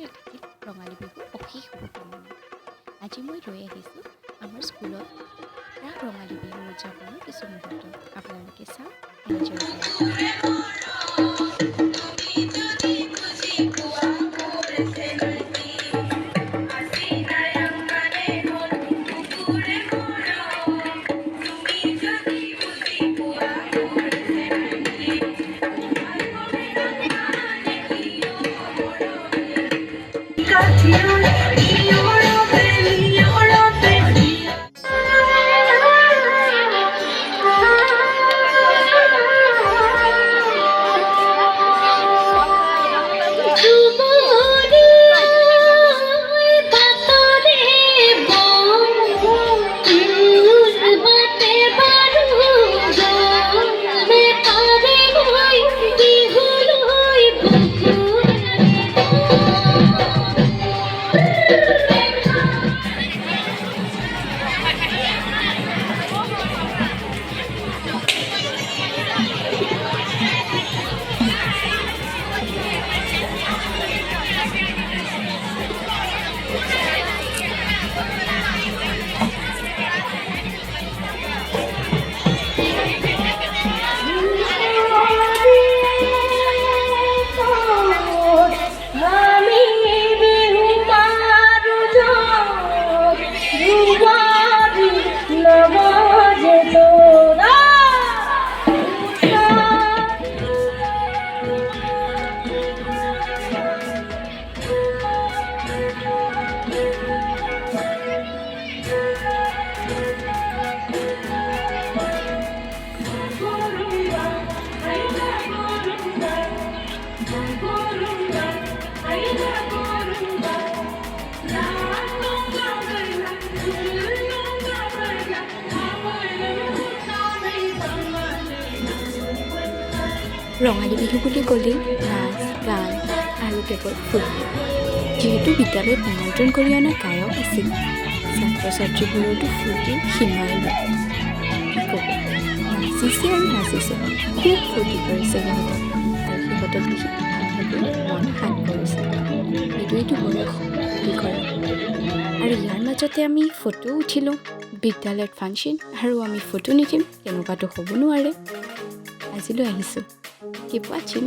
তিথিত ৰঙালী বিহু অশেষ শুভকামনা। আজি মই লৈ আহিছোঁ আমাৰ স্কুলত ৰাস ৰঙালী বিহু উদযাপনৰ কিছু মুহূৰ্ত। আপোনালোকে চাওক, এনজয় কৰক। ৰঙালী বিহু বুলি ক'লেই নাচ, গান আৰু কেৱল ফূৰ্তি। যিহেতু বিদ্যালয়ত নিমন্ত্ৰণ কৰি অনা গায়ক আছিল, ছাত্ৰ ছাত্ৰীবোৰতো ফূৰ্তিৰ সীমাই নাই। কি ক'ব, নাচিছে আৰু নাচিছে, খুব ফূৰ্তি কৰিছে সিহঁতক। আৰু সিহঁতক দেখি আধাবোৰ মন শাত কৰিছে। এইটো বয়স ফূৰ্তি কৰা। আৰু ইয়াৰ মাজতে আমি ফটো উঠিলোঁ। বিদ্যালয়ত ফাংচন আৰু আমি ফটো নুঠিম তেনেকুৱাতো হ'ব নোৱাৰে। আজিলৈ আহিছোঁ। Keep watching.